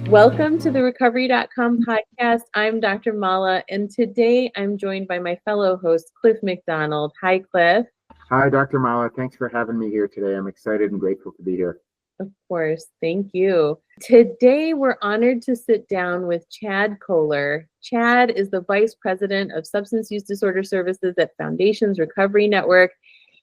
Welcome to the Recovery.com podcast. I'm Dr. Mala, and today I'm joined by my fellow host, Cliff McDonald. Hi, Cliff. Hi, Dr. Mala. Thanks for having me here today. I'm excited and grateful to be here. Of course, thank you. Today, we're honored to sit down with Chad Koller. Chad is the Vice President of Substance Use Disorder Services at Foundations Recovery Network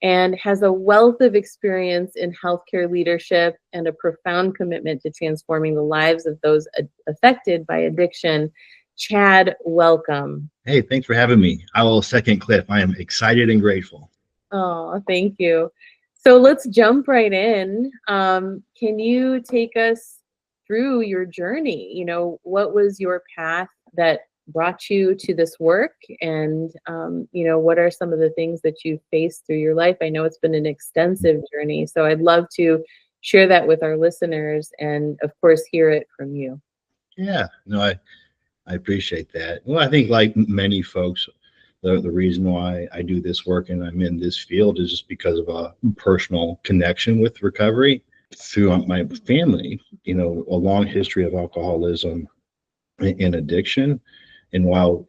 and has a wealth of experience in healthcare leadership and a profound commitment to transforming the lives of those affected by addiction. Chad, welcome. Hey, thanks for having me. I will second Cliff. I am excited and grateful. Oh, thank you. So let's jump right in. Can you take us through your journey? You know, what was your path that brought you to this work? And, what are some of the things that you faced through your life? I know it's been an extensive journey, so I'd love to share that with our listeners and, of course, hear it from you. Yeah, no, I appreciate that. Well, I think like many folks, the reason why I do this work and I'm in this field is just because of a personal connection with recovery through my family, a long history of alcoholism and addiction. And while,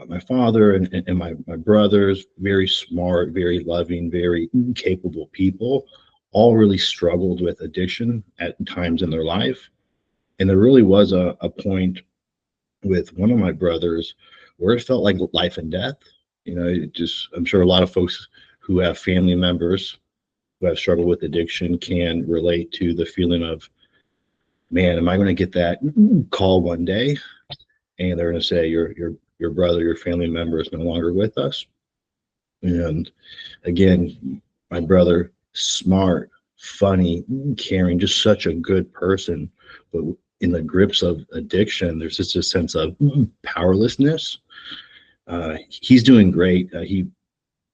my father and my brothers, very smart, very loving, very capable people, all really struggled with addiction at times in their life. And there really was a point with one of my brothers where it felt like life and death. I'm sure a lot of folks who have family members who have struggled with addiction can relate to the feeling of, man, am I going to get that call one day and they're going to say your brother, your family member is no longer with us. And again, my brother, smart, funny, caring, just such a good person, but in the grips of addiction, there's just a sense of powerlessness. He's doing great. He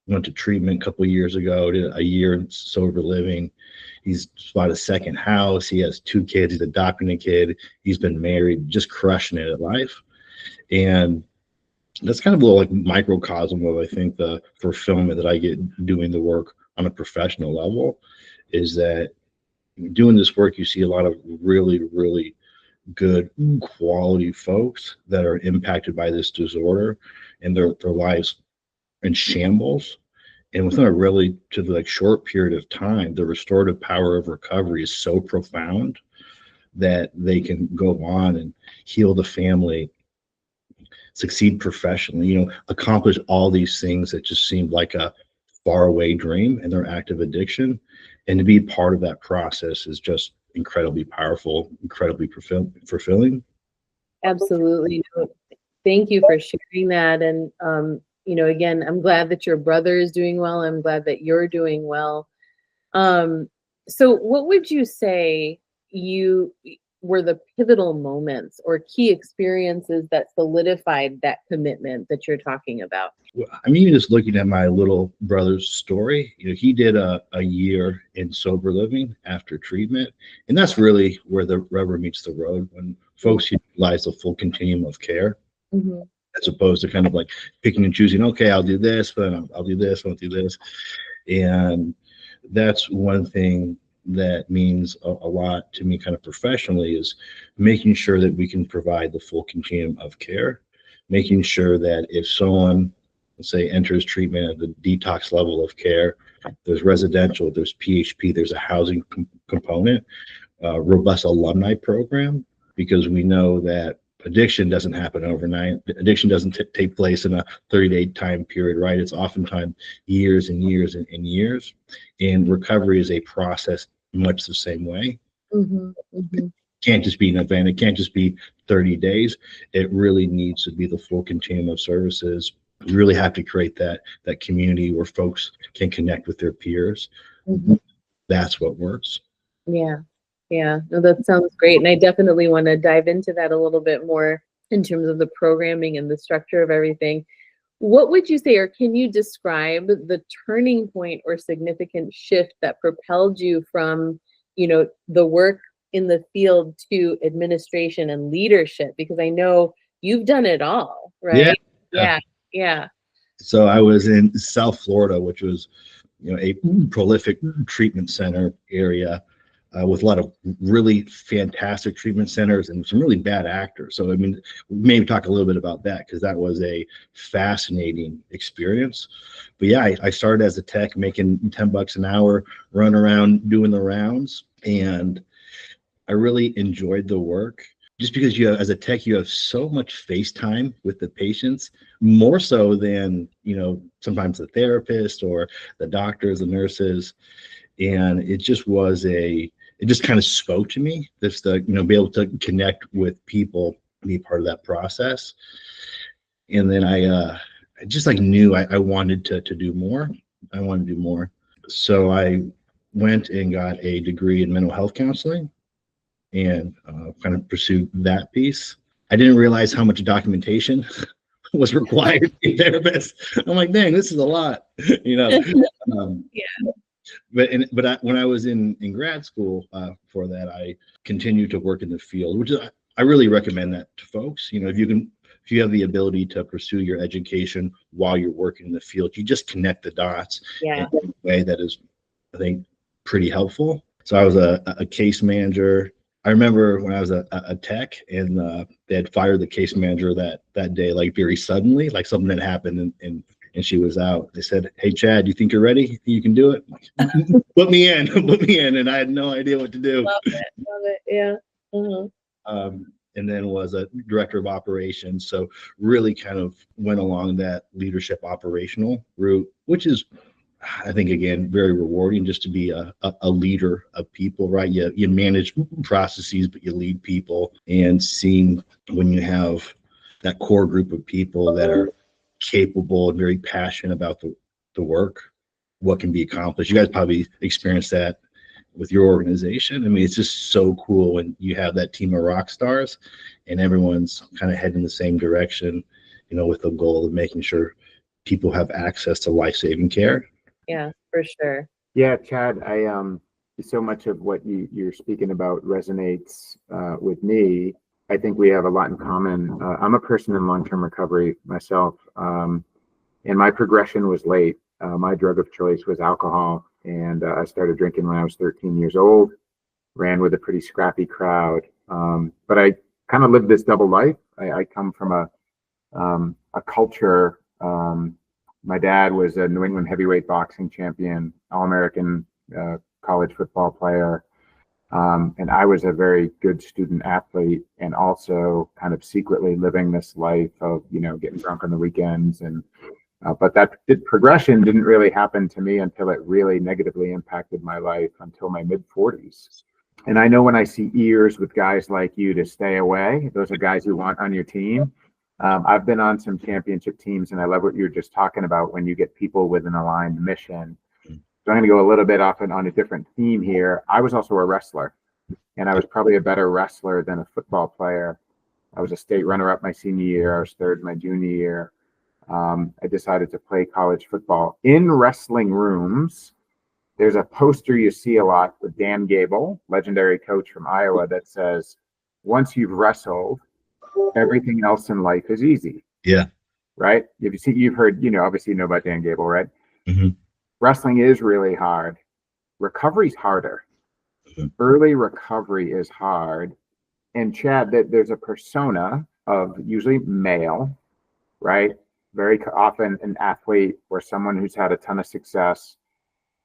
went to treatment a couple of years ago, did a year in sober living. He's bought a second house. He has 2 kids. He's adopting a kid. He's been married, just crushing it at life. And that's kind of a little like microcosm of, I think, the fulfillment that I get doing the work on a professional level is that doing this work, you see a lot of really, really good quality folks that are impacted by this disorder and their lives in shambles. And within a really short period of time, the restorative power of recovery is so profound that they can go on and heal the family, succeed professionally, accomplish all these things that just seemed like a faraway dream in their active addiction. And to be part of that process is just incredibly powerful, incredibly fulfilling. Absolutely. Thank you for sharing that. And, again, I'm glad that your brother is doing well. I'm glad that you're doing well. So what would you say were the pivotal moments or key experiences that solidified that commitment that you're talking about? I'm even just looking at my little brother's story. He did a year in sober living after treatment. And that's really where the rubber meets the road, when folks utilize the full continuum of care, as opposed to kind of like picking and choosing, okay, I'll do this, but I'll do this, I'll do this. And that's one thing that means a lot to me kind of professionally, is making sure that we can provide the full continuum of care, making sure that if someone, let's say, enters treatment at the detox level of care, there's residential, there's PHP, there's a housing component, robust alumni program, because we know that addiction doesn't happen overnight. Addiction doesn't take place in a 30-day time period, right? It's oftentimes years and years and years. And recovery is a process much the same way. It can't just be an event. It can't just be 30 days. It really needs to be the full continuum of services. You really have to create that community where folks can connect with their peers. That's what works. Yeah, no, that sounds great. And I definitely want to dive into that a little bit more in terms of the programming and the structure of everything. What would you say, or can you describe the turning point or significant shift that propelled you from, the work in the field to administration and leadership? Because I know you've done it all, right? Yeah. So I was in South Florida, which was, a prolific treatment center area. with a lot of really fantastic treatment centers and some really bad actors. So, I mean, maybe talk a little bit about that, because that was a fascinating experience. But yeah, I started as a tech making $10 an hour, run around doing the rounds. And I really enjoyed the work, just because you have, as a tech, you have so much face time with the patients, more so than, sometimes the therapist or the doctors, the nurses. And it just kind of spoke to me, just to, be able to connect with people, be part of that process. And then I just knew I wanted to do more. I wanted to do more. So I went and got a degree in mental health counseling and kind of pursued that piece. I didn't realize how much documentation was required to be a therapist. I'm like, dang, this is a lot, Yeah. When I was in grad school for that, I continued to work in the field, which I really recommend that to folks. If you have the ability to pursue your education while you're working in the field, you just connect the dots Yeah. in a way that is, I think, pretty helpful. So I was a case manager. I remember when I was a tech, and they had fired the case manager that day, very suddenly, something had happened, and she was out. They said, "Hey, Chad, you think you're ready? You can do it? Put me in." And I had no idea what to do. Love it. Yeah. And then was a director of operations. So really kind of went along that leadership operational route, which is, I think, again, very rewarding, just to be a leader of people, right? You manage processes, but you lead people, and seeing when you have that core group of people that are capable and very passionate about the work, what can be accomplished. You guys probably experienced that with your organization. I mean, it's just so cool when you have that team of rock stars and everyone's kind of heading the same direction, with the goal of making sure people have access to life-saving care. Yeah, for sure. Yeah, Chad, so much of what you're speaking about resonates with me. I think we have a lot in common. I'm a person in long-term recovery myself, and my progression was late. My drug of choice was alcohol, and I started drinking when I was 13 years old, ran with a pretty scrappy crowd. But I kind of lived this double life. I come from a culture. My dad was a New England heavyweight boxing champion, All-American college football player. And I was a very good student athlete, and also kind of secretly living this life of, getting drunk on the weekends. But that progression didn't really happen to me until it really negatively impacted my life until my mid-40s. And I know when I see ears with guys like you to stay away, those are guys you want on your team. I've been on some championship teams, and I love what you were just talking about when you get people with an aligned mission. So I'm going to go a little bit off on a different theme here. I was also a wrestler, and I was probably a better wrestler than a football player. I was a state runner-up my senior year. I was third my junior year. I decided to play college football. In wrestling rooms, there's a poster you see a lot with Dan Gable, legendary coach from Iowa, that says, "Once you've wrestled, everything else in life is easy." Yeah. Right? You've heard, obviously you know about Dan Gable, right? Mm-hmm. Wrestling is really hard. Recovery's harder. Mm-hmm. Early recovery is hard. And Chad, there's a persona of usually male, right? Very often an athlete or someone who's had a ton of success,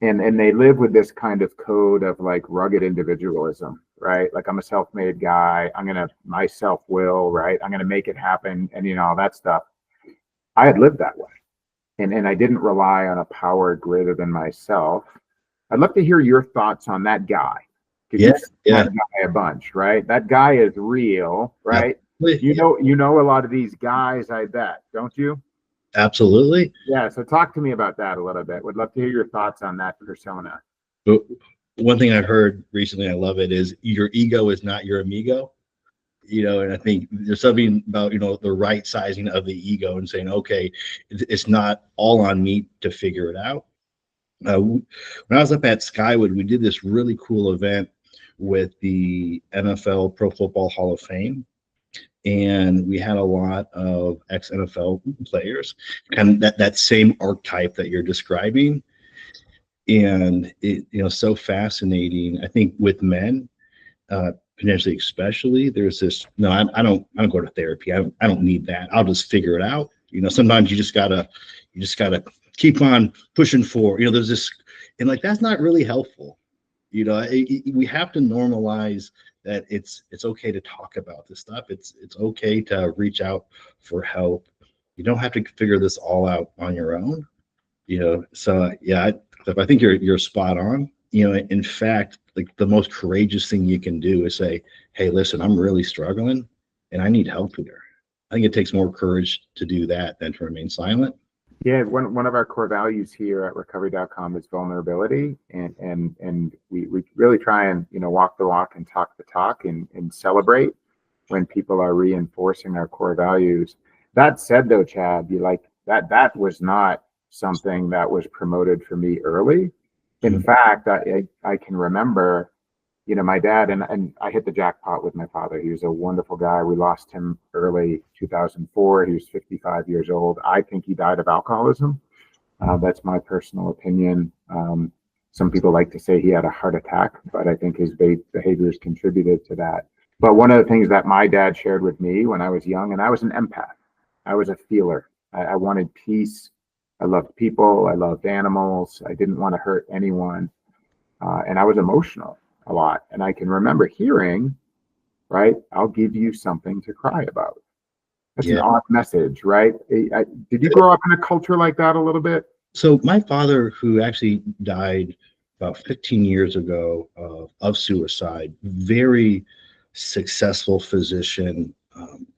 and they live with this kind of code of rugged individualism, right? I'm a self-made guy. My self-will, right? I'm gonna make it happen, and all that stuff. I had lived that way, and I didn't rely on a power greater than myself. I'd love to hear your thoughts on that guy. Yeah. That guy a bunch, right? That guy is real, right? Yeah. You know a lot of these guys, I bet, don't you? Absolutely. Yeah. So talk to me about that a little bit. Would love to hear your thoughts on that persona. But one thing I've heard recently, I love it, is your ego is not your amigo. And I think there's something about, the right sizing of the ego and saying, okay, it's not all on me to figure it out. When I was up at Skywood, we did this really cool event with the NFL Pro Football Hall of Fame. And we had a lot of ex-NFL players, and that same archetype that you're describing. And it, so fascinating. I think with men, potentially, especially, there's this, no, I don't go to therapy. I don't need that. I'll just figure it out. Sometimes you just gotta keep on pushing forward. There's this, and like, that's not really helpful. We have to normalize that it's okay to talk about this stuff. It's okay to reach out for help. You don't have to figure this all out on your own. So yeah, I think you're spot on. In fact, like, the most courageous thing you can do is say, hey, listen, I'm really struggling and I need help here. I think it takes more courage to do that than to remain silent. Yeah, one of our core values here at recovery.com is vulnerability, and we really try and walk the walk and talk the talk, and celebrate when people are reinforcing our core values. That said, though, Chad, that was not something that was promoted for me early. In fact, I can remember, my dad, and I hit the jackpot with my father. He was a wonderful guy. We lost him early 2004. He was 55 years old. I think he died of alcoholism. That's my personal opinion. Some people like to say he had a heart attack, but I think his behaviors contributed to that. But one of the things that my dad shared with me when I was young, and I was an empath, I was a feeler. I wanted peace. I loved people. I loved animals. I didn't want to hurt anyone. And I was emotional a lot. And I can remember hearing, right, I'll give you something to cry about. That's an odd message, right? Did you grow up in a culture like that a little bit? So my father, who actually died about 15 years ago of suicide, very successful physician,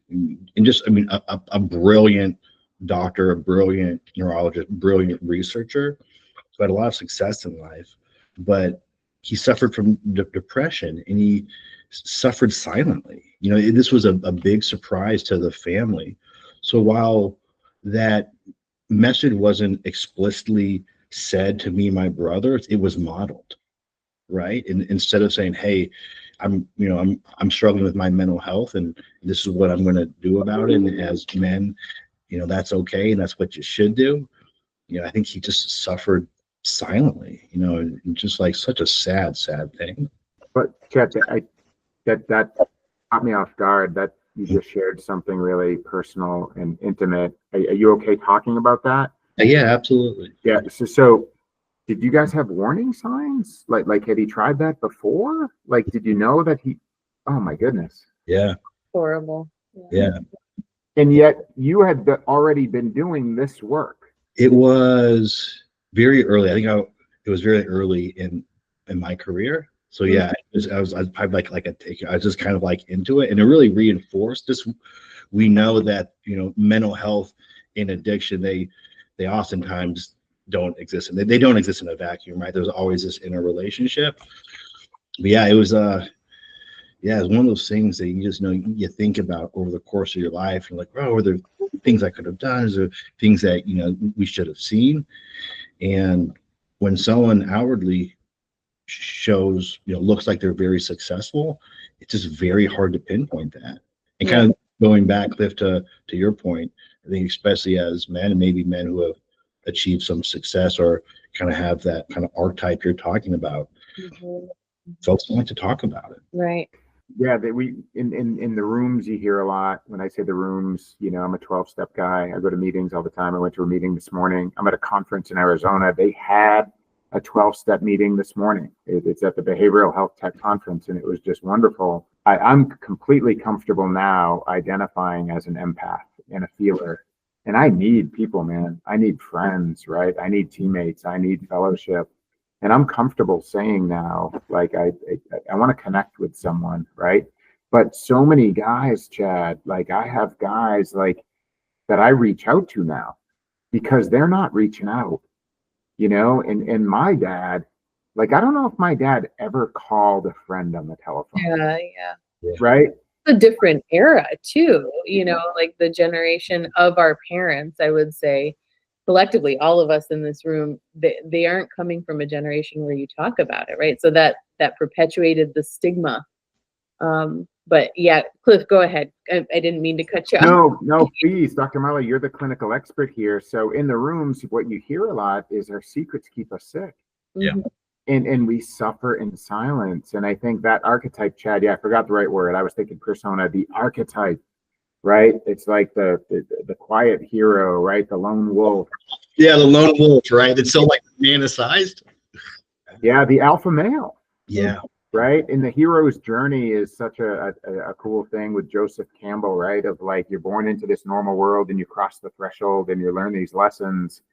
and just, a brilliant doctor, a brilliant neurologist, brilliant researcher, who had a lot of success in life, but he suffered from depression, and he suffered silently. This was a big surprise to the family. So while that message wasn't explicitly said to me and my brother, it was modeled, right? And instead of saying, hey, I'm struggling with my mental health, and this is what I'm going to do about it, and as men, that's okay, and that's what you should do. I think he just suffered silently, and just like such a sad thing. But Chet, that caught me off guard, that you just shared something really personal and intimate. Are you okay talking about that? Yeah, absolutely. Yeah. So did you guys have warning signs? Like had he tried that before? Like, did you know that oh my goodness. Yeah. Horrible. Yeah. And yet you had already been doing this work. It was very early. I think it was very early in my career. So yeah, I was probably like a taker. I was just kind of like into it, and it really reinforced this. We know that mental health and addiction, they oftentimes don't exist, and they don't exist in a vacuum, right? There's always this interrelationship. But yeah, it was it's one of those things that you just you think about over the course of your life. And like, oh, are there things I could have done? Is there things that we should have seen? And when someone outwardly shows, looks like they're very successful, it's just very hard to pinpoint that. And kind of going back, Cliff, to your point, I think especially as men, and maybe men who have achieved some success or kind of have that kind of archetype you're talking about, folks don't like to talk about it. Right. Yeah, we in the rooms, you hear a lot. When I say the rooms, I'm a 12-step guy. I go to meetings all the time. I went to a meeting this morning. I'm at a conference in Arizona. They had a 12-step meeting this morning. It's at the Behavioral Health Tech Conference, and it was just wonderful. I'm completely comfortable now identifying as an empath and a feeler. And I need people, man. I need friends, right? I need teammates. I need fellowship. And I'm comfortable saying now, like, I want to connect with someone, right? But so many guys, Chad, like, I have guys like that I reach out to now because they're not reaching out, and my dad, like, I don't know if my dad ever called a friend on the telephone. Yeah. Right? A different era too, like the generation of our parents, I would say, collectively, all of us in this room, they aren't coming from a generation where you talk about it, right? So that perpetuated the stigma. But yeah, Cliff, go ahead. I didn't mean to cut you off. No, please, Dr. Marley, you're the clinical expert here. So in the rooms, what you hear a lot is our secrets keep us sick. Yeah. Mhm. And we suffer in silence. And I think that archetype, Chad, yeah, I forgot the right word. I was thinking persona, the archetype, right? It's like the quiet hero, right? The lone wolf. Yeah, the lone wolf, right? It's so like romanticized. Yeah, the alpha male. Yeah. Right. And the hero's journey is such a cool thing with Joseph Campbell, right? Of like, you're born into this normal world and you cross the threshold and you learn these lessons.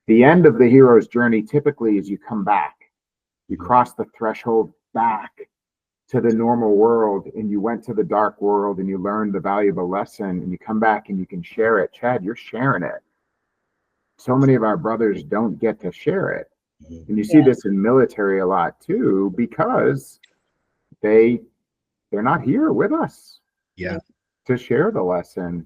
The end of the hero's journey typically is you come back, you cross the threshold back to the normal world, and you went to the dark world and you learned the valuable lesson, and you come back and you can share it. Chad, you're sharing it. So many of our brothers don't get to share it. And you see Yeah. this in military a lot too, because they're not here with us Yeah. to share the lesson.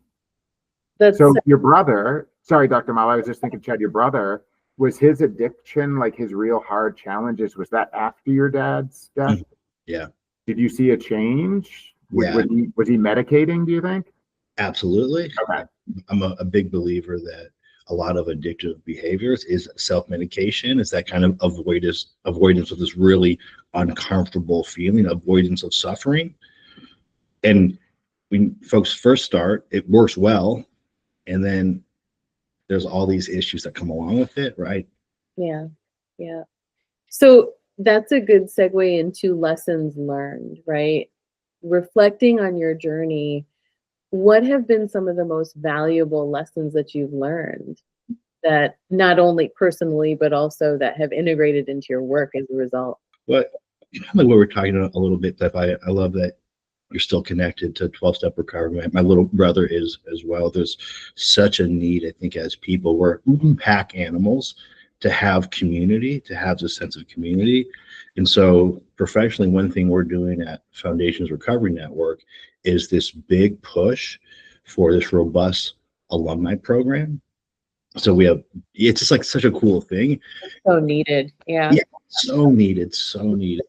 That's So your brother, sorry, Dr. Mal, I was just thinking, Chad, your brother, was his addiction, like his real hard challenges, was that after your dad's death? Yeah. Did you see a change? Yeah. Was he medicating, do you think? Absolutely. Okay. I'm a big believer that a lot of addictive behaviors is self-medication. It's that kind of avoidance of this really uncomfortable feeling, avoidance of suffering. And when folks first start, it works well. And then there's all these issues that come along with it, right? Yeah. Yeah. So that's a good segue into lessons learned, right? Reflecting on your journey, what have been some of the most valuable lessons that you've learned that not only personally, but also that have integrated into your work as a result? But kind of what we're talking about a little bit, that I love that you're still connected to 12-step recovery. My little brother is as well. There's such a need, I think, as people, we're pack animals, to have community, to have this sense of community. And so professionally, one thing we're doing at Foundations Recovery Network is this big push for this robust alumni program. So it's just like such a cool thing. So needed. Yeah. Yeah, so needed, so needed.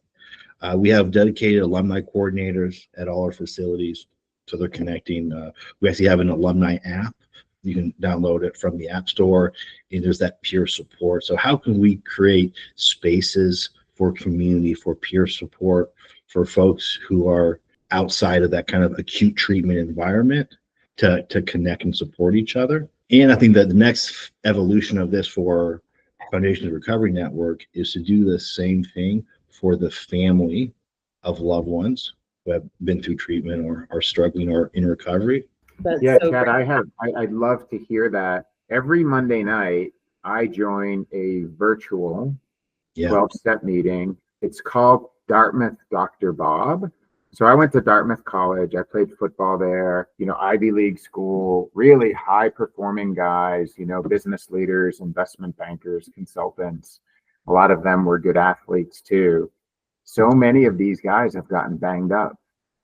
We have dedicated alumni coordinators at all our facilities, so they're connecting. We actually have an alumni app. You can download it from the App Store, and there's that peer support. So how can we create spaces for community, for peer support, for folks who are outside of that kind of acute treatment environment to connect and support each other? And I think that the next evolution of this for Foundations Recovery Network is to do the same thing for the family of loved ones who have been through treatment or are struggling or in recovery. That's Yeah, so Chad, great. I'd love to hear that. Every Monday night, I join a virtual 12-step meeting. It's called Dartmouth Dr. Bob. So I went to Dartmouth College. I played football there, Ivy League school, really high performing guys, business leaders, investment bankers, consultants. A lot of them were good athletes too. So many of these guys have gotten banged up.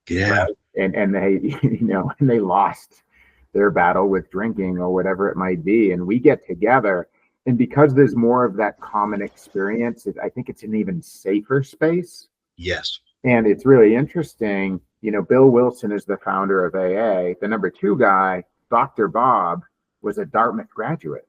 Yeah. Right? And they, and they lost their battle with drinking or whatever it might be. And we get together. And because there's more of that common experience, I think it's an even safer space. Yes. And it's really interesting. Bill Wilson is the founder of AA. The number 2 guy, Dr. Bob, was a Dartmouth graduate.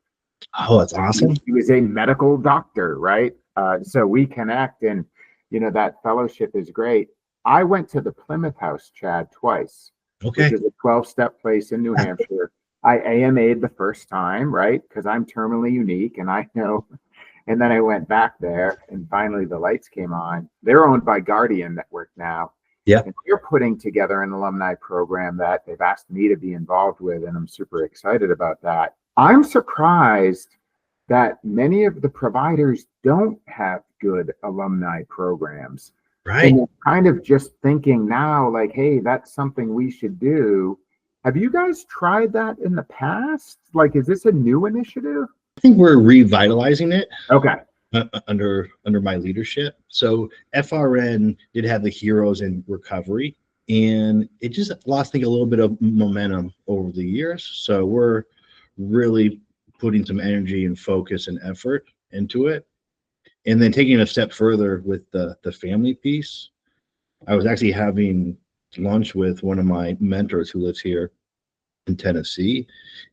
Oh, that's awesome. He was a medical doctor, right? So we connect, and that fellowship is great. I went to the Plymouth House, Chad, twice, Okay. which is a 12-step place in New Hampshire. I AMA'd the first time, right? Because I'm terminally unique, and I know. And then I went back there, and finally the lights came on. They're owned by Guardian Network now. Yeah. And they're putting together an alumni program that they've asked me to be involved with, and I'm super excited about that. I'm surprised that many of the providers don't have good alumni programs. Right. And kind of just thinking now, like, hey, that's something we should do. Have you guys tried that in the past? Like, is this a new initiative? I think we're revitalizing it. Okay. Under my leadership. So FRN did have the Heroes in Recovery, and it just lost, I think, a little bit of momentum over the years. So we're really putting some energy and focus and effort into it. And then taking a step further with the family piece, I was actually having lunch with one of my mentors who lives here in Tennessee,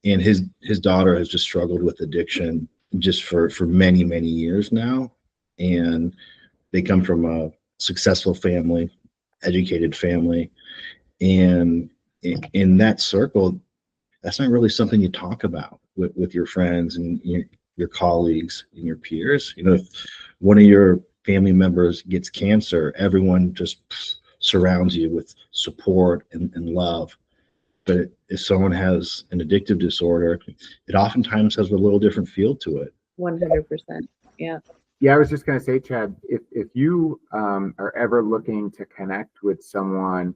and his daughter has just struggled with addiction just for many years now. and they come from a successful family, educated family, and in that circle, that's not really something you talk about with your friends and your colleagues and your peers. You know, if one of your family members gets cancer, everyone just surrounds you with support and love. But if someone has an addictive disorder, it oftentimes has a little different feel to it. 100%. Yeah. Yeah, I was just going to say, Chad, if you are ever looking to connect with someone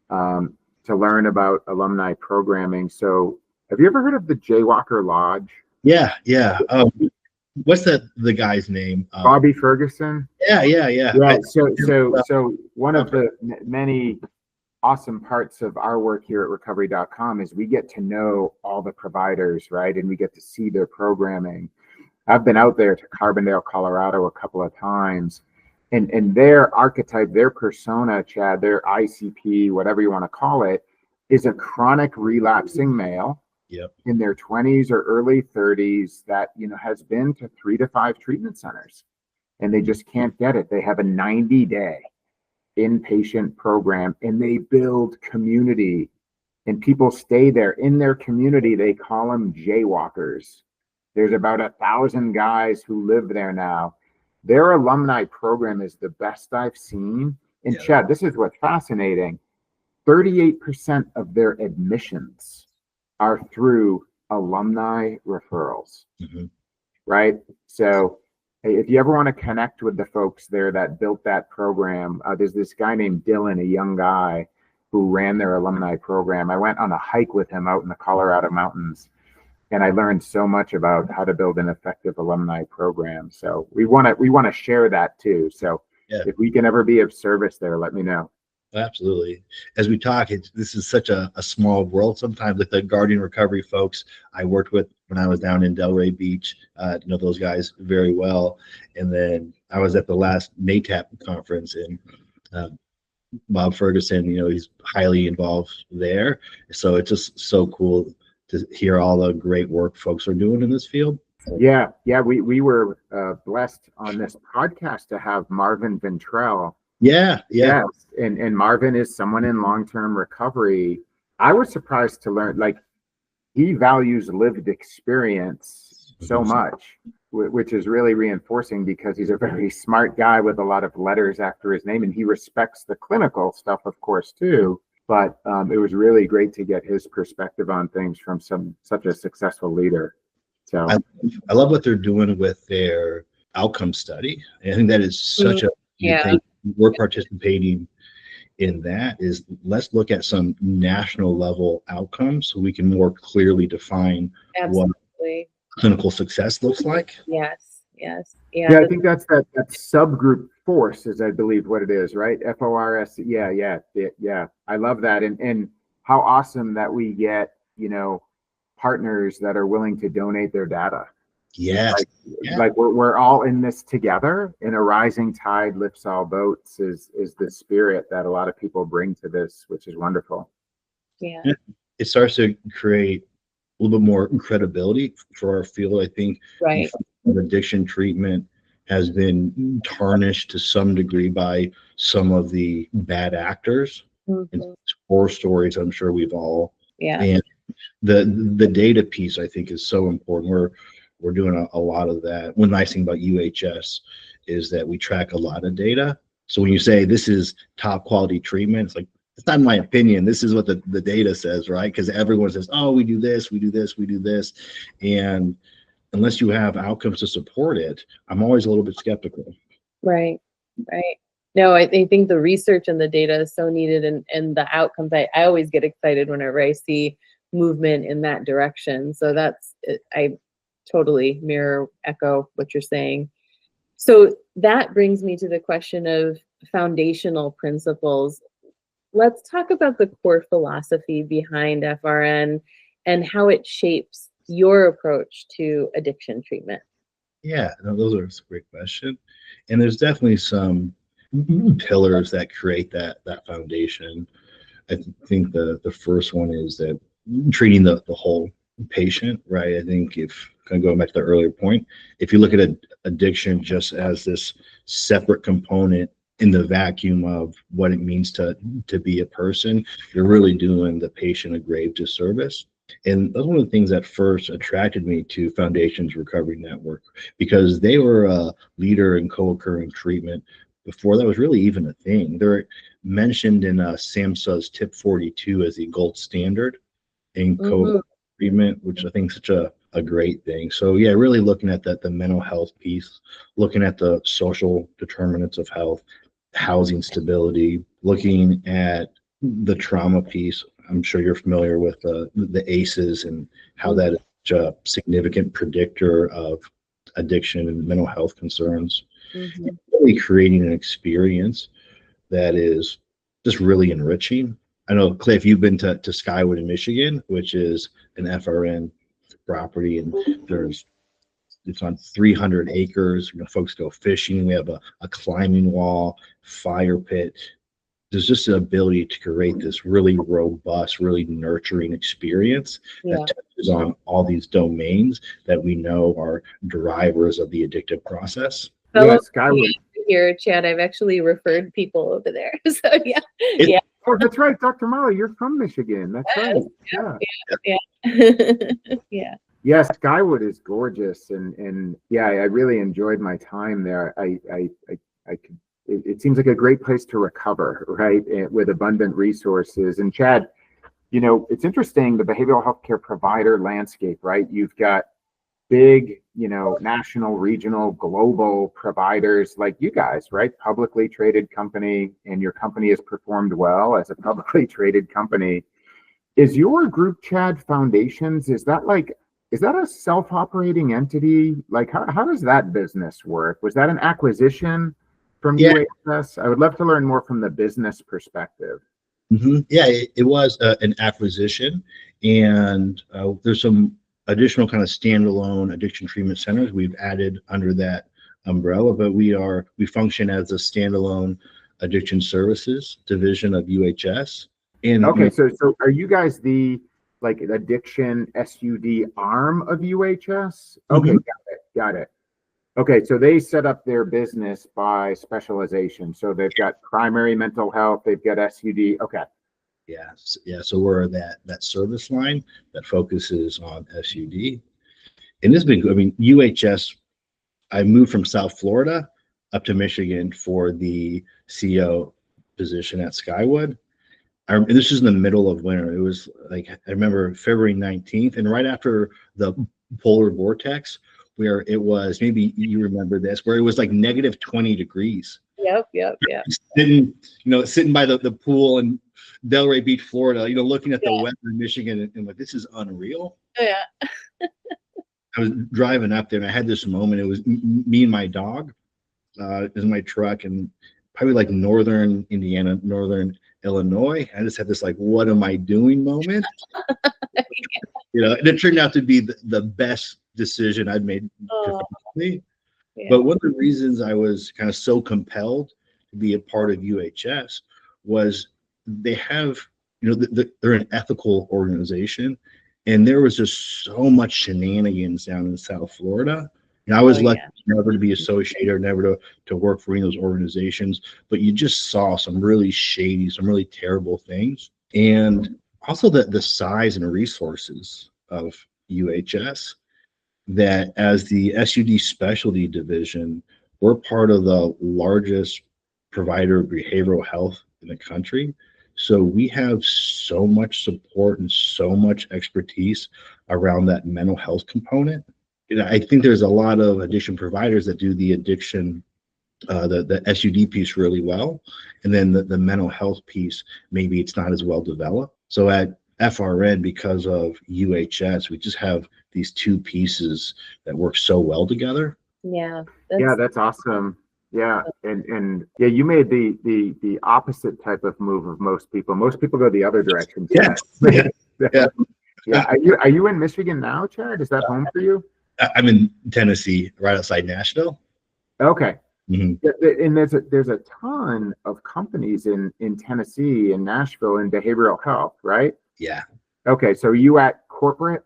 to learn about alumni programming, so have you ever heard of the Jaywalker Lodge? Yeah. What's the guy's name? Bobby Ferguson. Yeah. Yeah. So one of the many awesome parts of our work here at recovery.com is we get to know all the providers, right? And we get to see their programming. I've been out there to Carbondale, Colorado a couple of times, and their archetype, their persona, Chad, their ICP, whatever you want to call it, is a chronic relapsing male. Yep. In their 20s or early 30s that, has been to 3 to 5 treatment centers, and they just can't get it. They have a 90-day inpatient program, and they build community, and people stay there in their community. They call them jaywalkers. There's about 1,000 guys who live there now. Their alumni program is the best I've seen. And Chad, this is what's fascinating. 38% of their admissions are through alumni referrals, right? So if you ever want to connect with the folks there that built that program, there's this guy named Dylan, a young guy who ran their alumni program. I went on a hike with him out in the Colorado mountains, and I learned so much about how to build an effective alumni program. So we want to share that too. So if we can ever be of service there, let me know. Absolutely. As we talk, this is such a small world sometimes with the Guardian Recovery folks I worked with when I was down in Delray Beach. Know those guys very well. And then I was at the last NATAP conference, and Bob Ferguson, he's highly involved there. So it's just so cool to hear all the great work folks are doing in this field. Yeah. We were blessed on this podcast to have Marvin Ventrell. Yeah. Yes. And Marvin is someone in long-term recovery. I was surprised to learn, he values lived experience so much, which is really reinforcing because he's a very smart guy with a lot of letters after his name, and he respects the clinical stuff, of course, too. But it was really great to get his perspective on things from such a successful leader. So I love what they're doing with their outcome study. I think that is such a thing. We're participating in that. Is let's look at some national level outcomes so we can more clearly define what clinical success looks like. Yes. Yeah, I think that's that subgroup force is, I believe, what it is, right? FORS. Yeah. I love that. And how awesome that we get, partners that are willing to donate their data. Yes. Like we're all in this together, and a rising tide lifts all boats is the spirit that a lot of people bring to this, which is wonderful. Yeah. It starts to create a little bit more credibility for our field. I think addiction treatment has been tarnished to some degree by some of the bad actors. And horror stories, I'm sure we've all. And the data piece, I think, is so important. We're doing a lot of that. One nice thing about UHS is that we track a lot of data. So when you say this is top quality treatment, it's like, it's not my opinion. This is what the data says, right? Because everyone says, oh, we do this. And unless you have outcomes to support it, I'm always a little bit skeptical. Right. No, I think the research and the data is so needed, and the outcomes. I always get excited whenever I see movement in that direction. So I totally echo what you're saying. So that brings me to the question of foundational principles. Let's talk about the core philosophy behind FRN and how it shapes your approach to addiction treatment. Yeah, no, those are a great question. And there's definitely some pillars that create that foundation. I think the first one is that treating the whole patient, right? I think if kind of going back to the earlier point, if you look at addiction just as this separate component in the vacuum of what it means to be a person, you're really doing the patient a grave disservice. And that's one of the things that first attracted me to Foundations Recovery Network, because they were a leader in co-occurring treatment before that was really even a thing. They're mentioned in SAMHSA's Tip 42 as the gold standard in co-treatment, which I think is such a great thing. So yeah, really looking at the mental health piece, looking at the social determinants of health, housing stability, looking at the trauma piece. I'm sure you're familiar with the ACEs and how that is a significant predictor of addiction and mental health concerns. Really creating an experience that is just really enriching. I know, Cliff, you've been to Skywood in Michigan, which is an FRN property, and it's on 300 acres. Folks go fishing. We have a climbing wall, fire pit. There's just an ability to create this really robust, really nurturing experience that touches on all these domains that we know are drivers of the addictive process. Yeah, Skyward here, Chad. I've actually referred people over there. So yeah. Oh, that's right, Dr. Molly. You're from Michigan. That's right. Yeah. Yes, Skywood is gorgeous, and yeah, I really enjoyed my time there. It seems like a great place to recover, right? With abundant resources. And Chad, it's interesting, the behavioral healthcare provider landscape, right? You've got big, national, regional, global providers like you guys, right? Publicly traded company, and your company has performed well as a publicly traded company. Is your group, Chad, Foundations, is that a self-operating entity? Like, how does that business work? Was that an acquisition from UHS? I would love to learn more from the business perspective. Yeah, it was an acquisition, and there's some additional kind of standalone addiction treatment centers we've added under that umbrella, but we function as a standalone addiction services division of UHS. And okay, so are you guys the addiction SUD arm of UHS? Okay, got it. Okay, so they set up their business by specialization. So they've got primary mental health, they've got SUD. Okay. Yeah. So we're that service line that focuses on SUD. And this has been, UHS, I moved from South Florida up to Michigan for the CEO position at Skywood. And this was in the middle of winter. It was I remember February 19th, and right after the polar vortex, where it was, maybe you remember this, where it was negative 20 degrees. Yep. Sitting by the pool in Delray Beach, Florida, looking at the weather in Michigan, and this is unreal. Yeah. I was driving up there, and I had this moment. It was me and my dog in my truck, and probably northern Indiana, northern Illinois. I just had this what am I doing moment. And it turned out to be the best decision I'd made professionally. Yeah. But one of the reasons I was kind of so compelled to be a part of UHS was they have, they're an ethical organization, and there was just so much shenanigans down in South Florida. I was lucky never to be associated or never to work for any of those organizations, but you just saw some really shady, some really terrible things. And also the size and resources of UHS, that as the SUD specialty division, we're part of the largest provider of behavioral health in the country. So we have so much support and so much expertise around that mental health component. I think there's a lot of addiction providers that do the addiction, the SUD piece really well. And then the mental health piece, maybe it's not as well developed. So at FRN, because of UHS, we just have these two pieces that work so well together. Yeah. That's awesome. Yeah. And you made the opposite type of move of most people. Most people go the other direction. Yeah. Yeah. Are you in Michigan now, Chad? Is that home for you? I'm in Tennessee, right outside Nashville. Okay. Mm-hmm. And there's a ton of companies in Tennessee and Nashville in behavioral health, right? Yeah. Okay. So are you at corporate?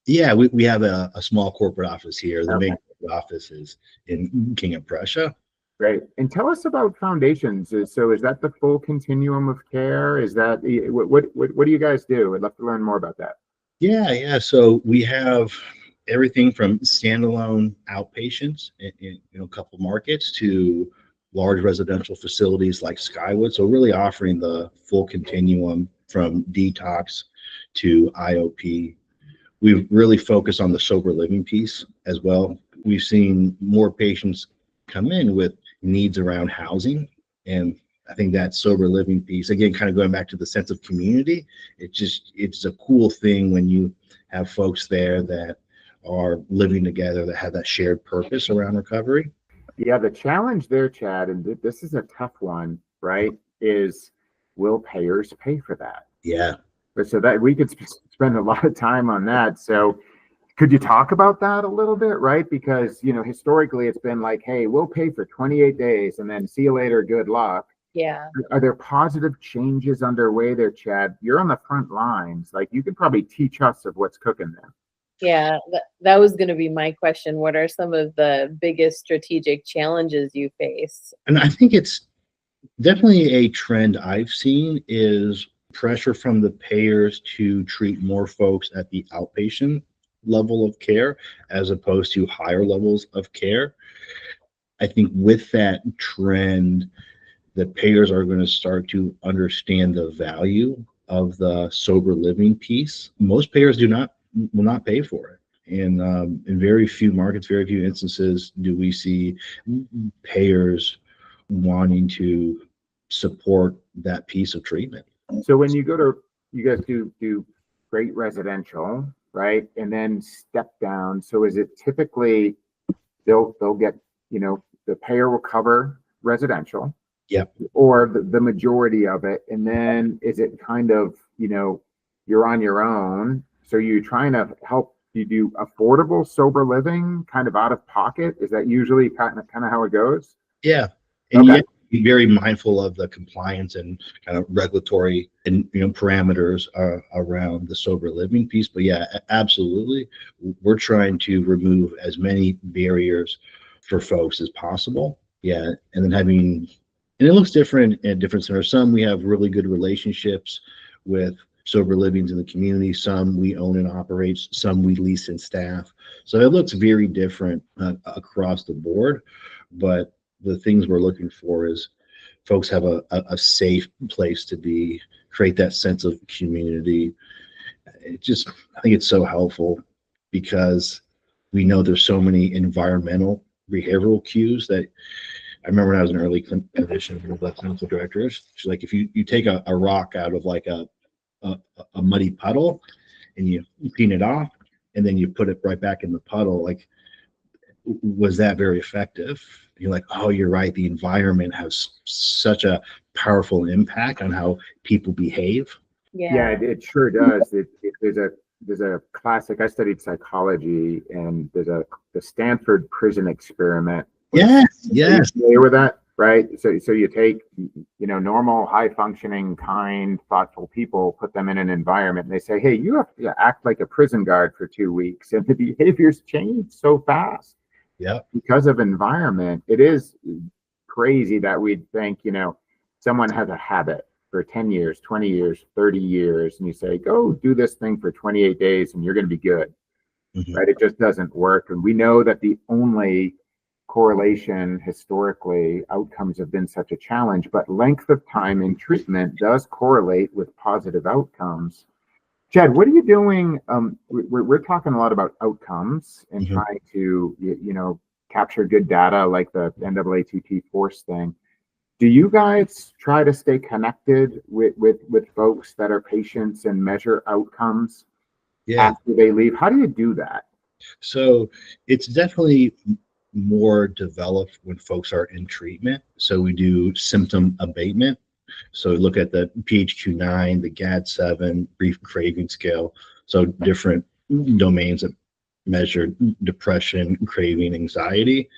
Yeah, we have a small corporate office here. The Okay. main corporate office is in King of Prussia. Great. And tell us about foundations. So is that the full continuum of care? Is that what do you guys do? I'd love to learn more about that. Yeah. So we have everything from standalone outpatients in a couple markets to large residential facilities like Skywood. So really offering the full continuum from detox to IOP. We've really focused on the sober living piece as well. We've seen more patients come in with needs around housing, and I think that sober living piece, again, kind of going back to the sense of community, it's a cool thing when you have folks there that are living together, that have that shared purpose around recovery. Yeah, the challenge there, Chad, and this is a tough one, right? Is will payers pay for that? Yeah. But so that we could spend a lot of time on that. So could you talk about that a little bit, right? Because, historically it's been like, hey, we'll pay for 28 days and then see you later, good luck. Yeah. Are there positive changes underway there, Chad? You're on the front lines. Like, you could probably teach us of what's cooking there. Yeah, that was going to be my question. What are some of the biggest strategic challenges you face? And I think it's definitely a trend I've seen is pressure from the payers to treat more folks at the outpatient level of care as opposed to higher levels of care. I think with that trend, the payers are going to start to understand the value of the sober living piece. Most payers will not pay for it. And in very few markets, very few instances do we see payers wanting to support that piece of treatment. So when you guys do great residential, right? And then step down. So is it typically they'll get, the payer will cover residential. Yep. Or the majority of it. And then is it kind of, you're on your own. So you're trying to help you do affordable sober living kind of out of pocket? Is that usually kind of how it goes? Yeah. And Okay. you have to be very mindful of the compliance and kind of regulatory and parameters around the sober living piece. But yeah, absolutely. We're trying to remove as many barriers for folks as possible. Yeah. And then and it looks different at different centers. Some we have really good relationships with sober livings in the community. Some we own and operate. Some we lease and staff. So it looks very different across the board. But the things we're looking for is folks have a safe place to be, create that sense of community. I think it's so helpful because we know there's so many environmental behavioral cues that I remember when I was an early clinician with the clinical directors, she's like, if you take a rock out of like a muddy puddle and you clean it off and then you put it right back in the puddle, like, was that very effective? You're like, oh, you're right. The environment has such a powerful impact on how people behave. Yeah, it sure does. There's a classic. I studied psychology, and there's the Stanford prison experiment. Yes. Are you familiar with that? Right. So you take, normal, high functioning, kind, thoughtful people, put them in an environment, and they say, hey, you have to act like a prison guard for 2 weeks, and the behaviors change so fast. Yeah. Because of environment, it is crazy that we'd think, someone has a habit for 10 years, 20 years, 30 years, and you say, go do this thing for 28 days and you're going to be good. Mm-hmm. Right? It just doesn't work. And we know that the only correlation historically, outcomes have been such a challenge, but length of time in treatment does correlate with positive outcomes. Chad, what are you doing? We're talking a lot about outcomes and mm-hmm. trying to, capture good data like the NAATP force thing. Do you guys try to stay connected with folks that are patients and measure outcomes after they leave? How do you do that? So it's definitely more developed when folks are in treatment. So we do symptom abatement. So look at the PHQ-9, the GAD-7, brief craving scale. So different domains that measure depression, craving, anxiety.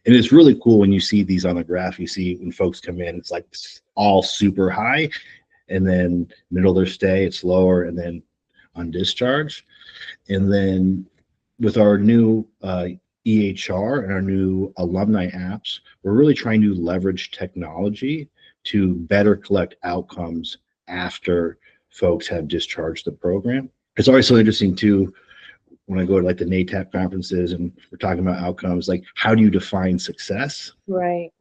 And it's really cool when you see these on the graph. You see when folks come in, it's like all super high, and then middle of their stay, it's lower, and then on discharge. And then with our new EHR and our new alumni apps, we're really trying to leverage technology to better collect outcomes after folks have discharged the program. It's always so interesting too, when I go to like the NATAP conferences and we're talking about outcomes, like how do you define success? Right.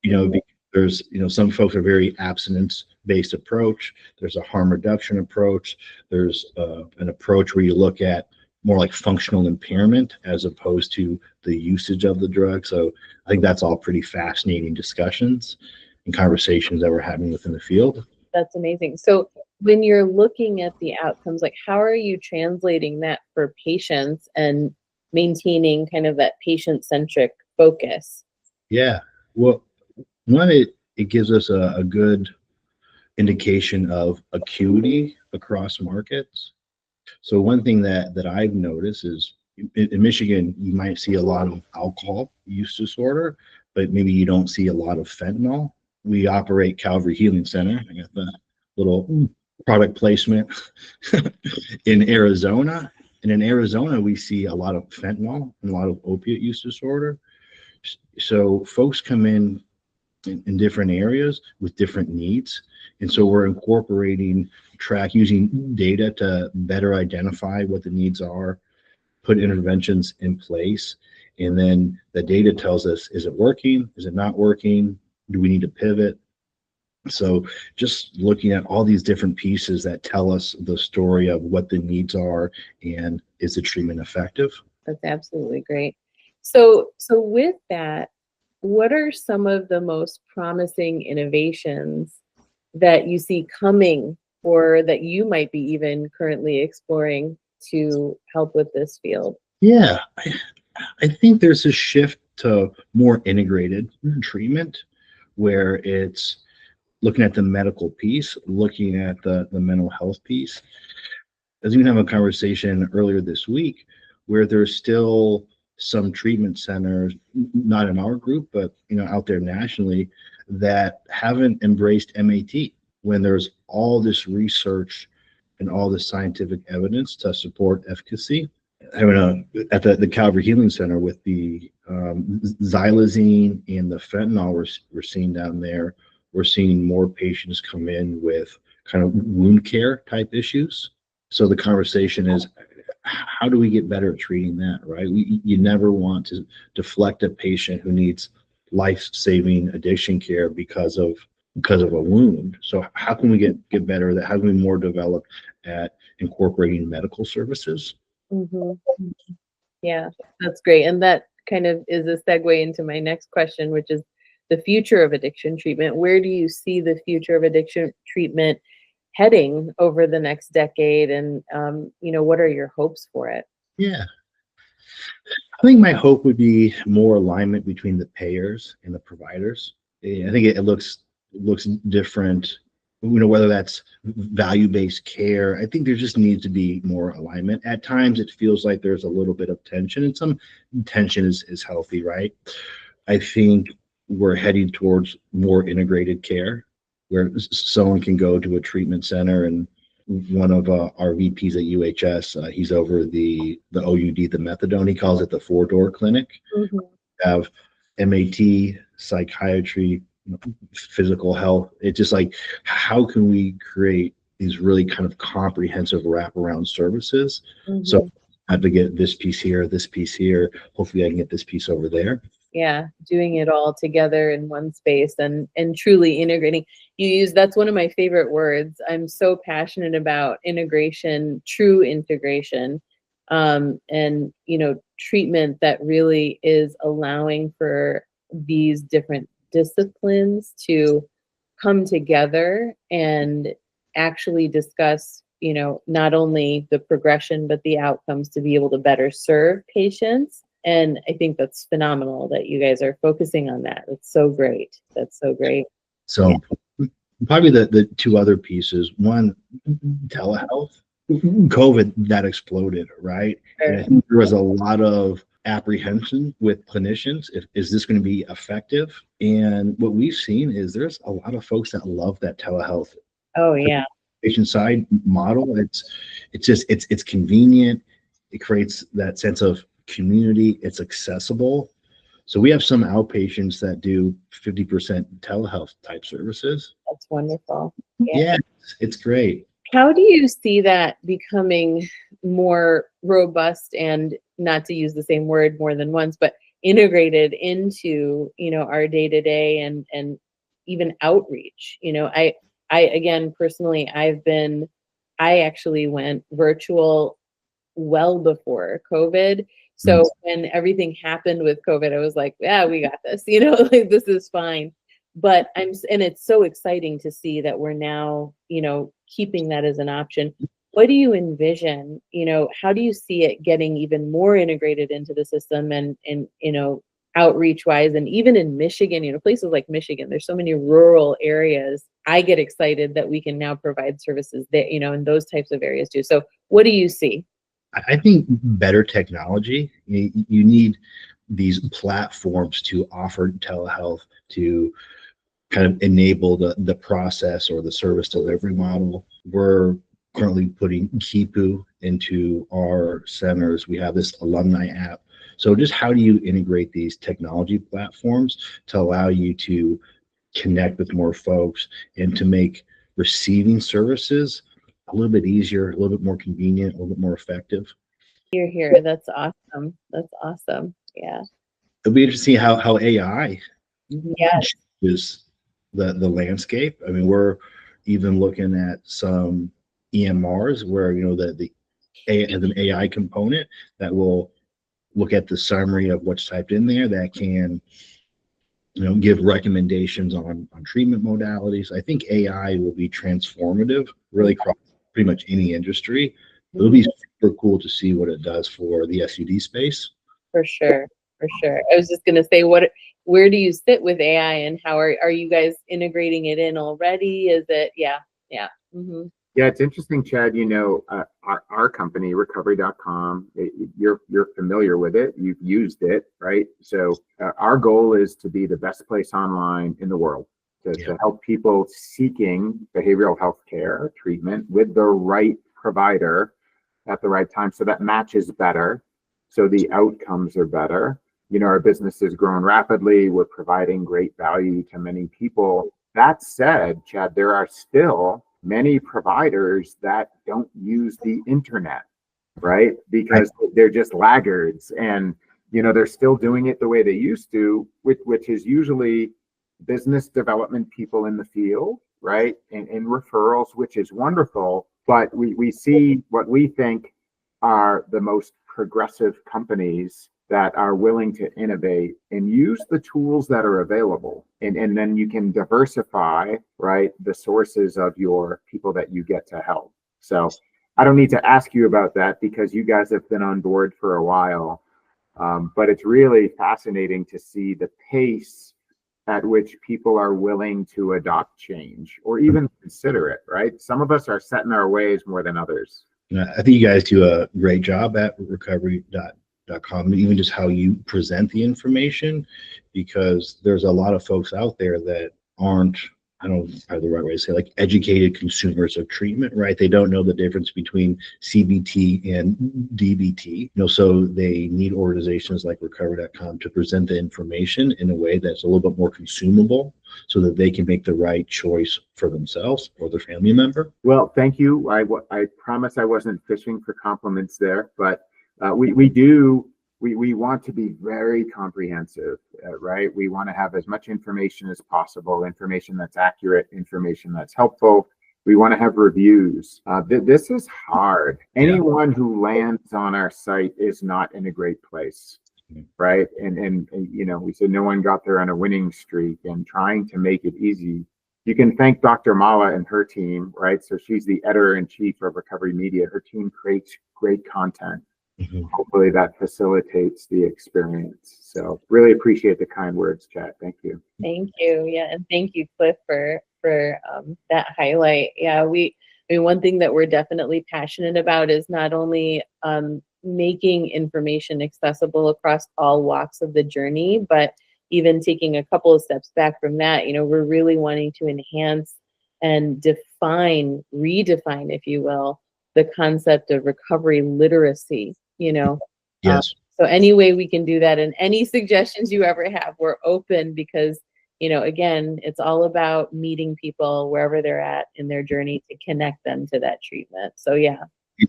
Because there's, some folks are very abstinence-based approach. There's a harm reduction approach. There's an approach where you look at more like functional impairment as opposed to the usage of the drug. So I think that's all pretty fascinating discussions and conversations that we're having within the field. That's amazing. So when you're looking at the outcomes, like how are you translating that for patients and maintaining kind of that patient-centric focus? Yeah. Well, one, it gives us a good indication of acuity across markets. So one thing that I've noticed is in Michigan, you might see a lot of alcohol use disorder, but maybe you don't see a lot of fentanyl. We operate Calvary Healing Center. I got the little product placement in Arizona. And in Arizona, we see a lot of fentanyl and a lot of opiate use disorder. So folks come in different areas with different needs. And so we're incorporating using data to better identify what the needs are, put interventions in place. And then the data tells us, is it working? Is it not working? Do we need to pivot? So just looking at all these different pieces that tell us the story of what the needs are and is the treatment effective? That's absolutely great. So with that, what are some of the most promising innovations that you see coming or that you might be even currently exploring to help with this field? Yeah, I think there's a shift to more integrated treatment where it's looking at the medical piece, looking at the mental health piece. As we have a conversation earlier this week where there's still some treatment centers, not in our group, but out there nationally, that haven't embraced MAT when there's all this research and all this scientific evidence to support efficacy. At the Calvary Healing Center with the xylazine and the fentanyl we're seeing down there, we're seeing more patients come in with kind of wound care type issues. So the conversation is, how do we get better at treating that, right? You never want to deflect a patient who needs life-saving addiction care because of a wound. So how can we get better at that? How can we be more developed at incorporating medical services? Mm-hmm. Yeah, that's great. And that kind of is a segue into my next question, which is the future of addiction treatment. Where do you see the future of addiction treatment heading over the next decade? And, what are your hopes for it? Yeah. I think my hope would be more alignment between the payers and the providers. I think it looks different, whether that's value-based care. I think there just needs to be more alignment. At times, it feels like there's a little bit of tension, and some tension is healthy, right? I think we're heading towards more integrated care where someone can go to a treatment center, and one of our VPs at UHS, he's over the OUD, the methadone, he calls it the 4-door clinic. Mm-hmm. Have MAT, psychiatry, physical health. It's just like, how can we create these really kind of comprehensive wraparound services? Mm-hmm. So I have to get this piece here, hopefully I can get this piece over there. Yeah, doing it all together in one space and truly integrating. That's one of my favorite words. I'm so passionate about integration, true integration, and treatment that really is allowing for these different disciplines to come together and actually discuss, not only the progression, but the outcomes to be able to better serve patients. And I think that's phenomenal that you guys are focusing on that. It's so great. That's so great. So probably the two other pieces, one, telehealth. COVID, that exploded, right? Sure. And I think there was a lot of apprehension with clinicians. Is this going to be effective? And what we've seen is there's a lot of folks that love that telehealth. Oh, yeah. patient side model. It's convenient. It creates that sense of community. It's accessible. So we have some outpatients that do 50% telehealth type services. That's wonderful. Yeah, it's great. How do you see that becoming more robust, and not to use the same word more than once, but integrated into, our day-to-day and even outreach? I again, personally, I actually went virtual well before COVID. So when everything happened with COVID, I was like, yeah, we got this, like this is fine. But and it's so exciting to see that we're now, keeping that as an option. What do you envision? How do you see it getting even more integrated into the system and outreach wise, and even in Michigan, places like Michigan, there's so many rural areas. I get excited that we can now provide services that, in those types of areas too. So what do you see? I think better technology. You need these platforms to offer telehealth to kind of enable the process or the service delivery model. We're currently putting Kipu into our centers. We have this alumni app. So just how do you integrate these technology platforms to allow you to connect with more folks and to make receiving services a little bit easier, a little bit more convenient, a little bit more effective? You're here. That's awesome. That's awesome. Yeah. It'll be interesting how AI Yes. changes the landscape. I mean, we're even looking at some EMRs where the AI has an AI component that will look at the summary of what's typed in there, that can give recommendations on treatment modalities. I think AI will be transformative really across pretty much any industry. It'll be super cool to see what it does for the SUD space. For sure. For sure. I was just going to say, where do you sit with AI, and how are you guys integrating it in already? Is it, yeah. Mm-hmm. Yeah, it's interesting, Chad. Our company, recovery.com, you're familiar with it. You've used it, right? So our goal is to be the best place online in the world to help people seeking behavioral health care treatment with the right provider at the right time. So that matches better. So the outcomes are better. Our business is growing rapidly. We're providing great value to many people. That said, Chad, there are still many providers that don't use the internet, right? Because they're just laggards, and they're still doing it the way they used to, which is usually business development people in the field, right? And referrals, which is wonderful. But we see what we think are the most progressive companies that are willing to innovate and use the tools that are available. And then you can diversify, right, the sources of your people that you get to help. So I don't need to ask you about that because you guys have been on board for a while. But it's really fascinating to see the pace at which people are willing to adopt change or even consider it, right? Some of us are set in our ways more than others. I think you guys do a great job at recovery.com, even just how you present the information, because there's a lot of folks out there that aren't, I don't know how the right way to say, like educated consumers of treatment, right? They don't know the difference between CBT and DBT, so they need organizations like recovery.com to present the information in a way that's a little bit more consumable so that they can make the right choice for themselves or their family member. Well, thank you. I promise I wasn't fishing for compliments there, but we want to be very comprehensive, right? We want to have as much information as possible, information that's accurate, information that's helpful. We want to have reviews. This is hard. Anyone who lands on our site is not in a great place, right? And we said no one got there on a winning streak, and trying to make it easy. You can thank Dr. Mala and her team, right? So she's the editor-in-chief of Recovery Media. Her team creates great content. Hopefully that facilitates the experience. So really appreciate the kind words, Chad. Thank you. Thank you. Yeah, and thank you, Cliff, for that highlight. Yeah, one thing that we're definitely passionate about is not only making information accessible across all walks of the journey, but even taking a couple of steps back from that. We're really wanting to enhance and redefine, if you will, the concept of recovery literacy, Yes. So any way we can do that, and any suggestions you ever have, we're open, because, again, it's all about meeting people wherever they're at in their journey to connect them to that treatment. So yeah.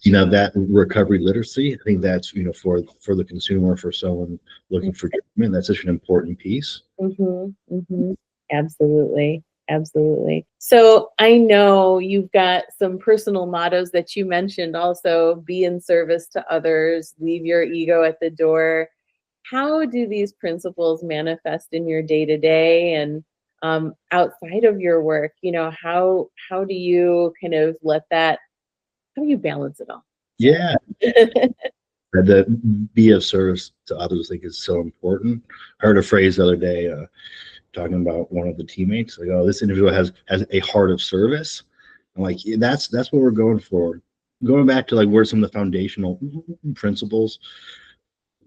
That recovery literacy, I think that's, for the consumer, for someone looking for treatment, that's such an important piece. Absolutely. Absolutely. So I know you've got some personal mottos that you mentioned also: be in service to others, leave your ego at the door. How do these principles manifest in your day-to-day and outside of your work? How do you kind of how do you balance it all? Yeah. The be of service to others, I think, is so important. I heard a phrase the other day, talking about one of the teammates, like, oh, this individual has a heart of service. I'm like, yeah, that's what we're going for. Going back to like where some of the foundational principles,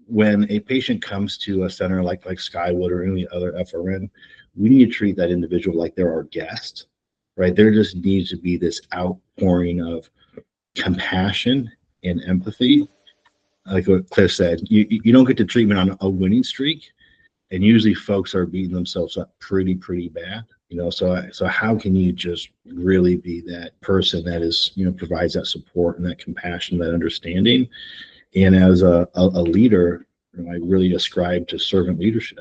when a patient comes to a center like Skywood or any other FRN, we need to treat that individual like they're our guest, right? There just needs to be this outpouring of compassion and empathy. Like what Cliff said, you don't get to treatment on a winning streak, and usually folks are beating themselves up pretty bad, so how can you just really be that person that is, provides that support and that compassion, that understanding? And as a leader, I really ascribe to servant leadership.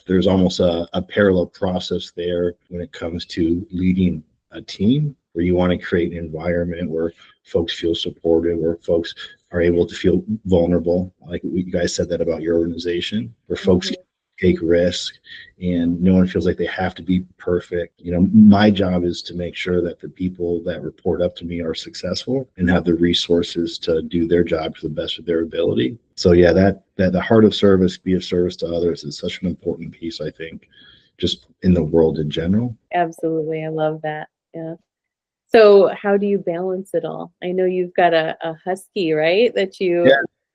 There's almost a parallel process there when it comes to leading a team, where you want to create an environment where folks feel supported, where folks are able to feel vulnerable. Like you guys said that about your organization, where folks take risk and no one feels like they have to be perfect. My job is to make sure that the people that report up to me are successful and have the resources to do their job to the best of their ability. So yeah, that the heart of service, be of service to others, is such an important piece, I think, just in the world in general. Absolutely. I love that. Yeah. So how do you balance it all? I know you've got a husky, right, that you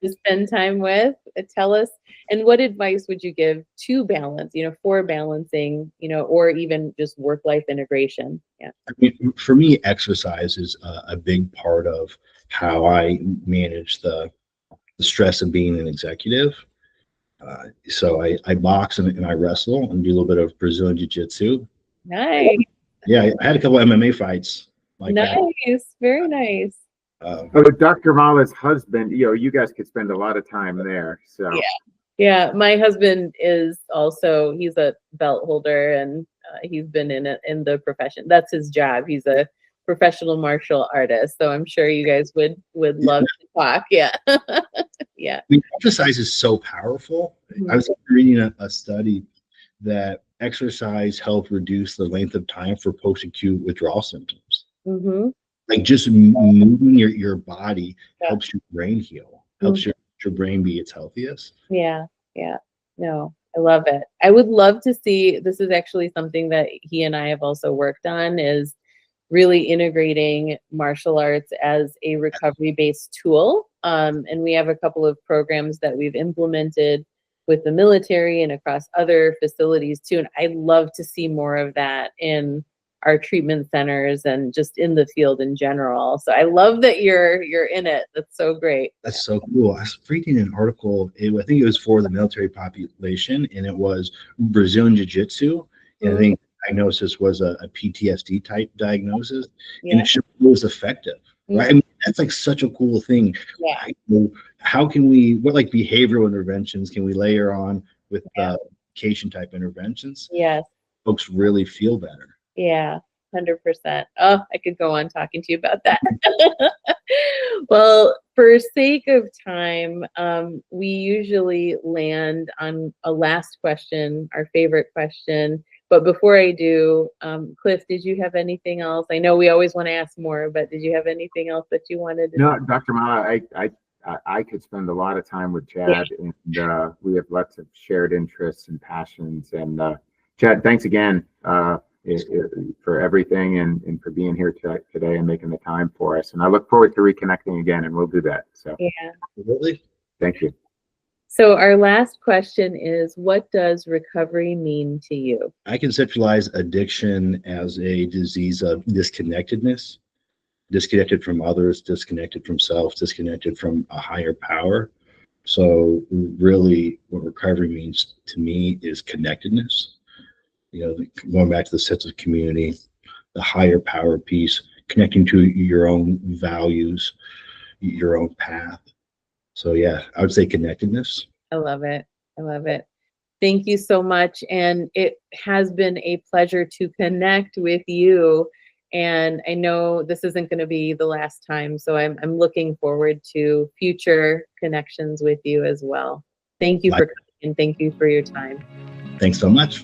spend time with. Tell us, and what advice would you give to balance, for balancing, or even just work-life integration? Yeah. I mean, for me, exercise is a big part of how I manage the stress of being an executive. So I box and I wrestle and do a little bit of Brazilian jiu-jitsu. Nice. Yeah, I had a couple MMA fights like that. Nice. Very nice. Dr. Mala's husband, you guys could spend a lot of time there. So yeah, my husband is also, he's a belt holder, and he's been in the profession. That's his job. He's a professional martial artist. So I'm sure you guys would love to talk. Yeah. Yeah. I mean, exercise is so powerful. I was reading a study that exercise helped reduce the length of time for post-acute withdrawal symptoms. Like just moving your body helps your brain heal, helps your brain be its healthiest. Yeah. No, I love it. I would love to see, this is actually something that he and I have also worked on, is really integrating martial arts as a recovery-based tool. And we have a couple of programs that we've implemented with the military and across other facilities too. And I'd love to see more of that in our treatment centers and just in the field in general. So I love that you're in it. That's so great. That's so cool. I was reading an article, I think it was for the military population, and it was Brazilian Jiu-Jitsu. And I think diagnosis was a PTSD type diagnosis, and it was effective, right? I mean, that's like such a cool thing. Yeah. How can what like behavioral interventions can we layer on with education type interventions? Yes. Folks really feel better. Yeah, 100%. Oh, I could go on talking to you about that. Well, for sake of time, we usually land on a last question, our favorite question. But before I do, Cliff, did you have anything else? I know we always want to ask more, but did you have anything else that you wanted to No, Dr. Mala, I could spend a lot of time with Chad, and we have lots of shared interests and passions. And Chad, thanks again for everything and for being here today and making the time for us. And I look forward to reconnecting again, and we'll do that. So yeah, absolutely. Thank you. So our last question is, what does recovery mean to you? I conceptualize addiction as a disease of disconnectedness, disconnected from others, disconnected from self, disconnected from a higher power. So really what recovery means to me is connectedness, going back to the sense of community, the higher power piece, connecting to your own values, your own path. So yeah, I would say connectedness. I love it. I love it. Thank you so much. And it has been a pleasure to connect with you. And I know this isn't going to be the last time. So I'm looking forward to future connections with you as well. Thank you for coming and thank you for your time. Thanks so much.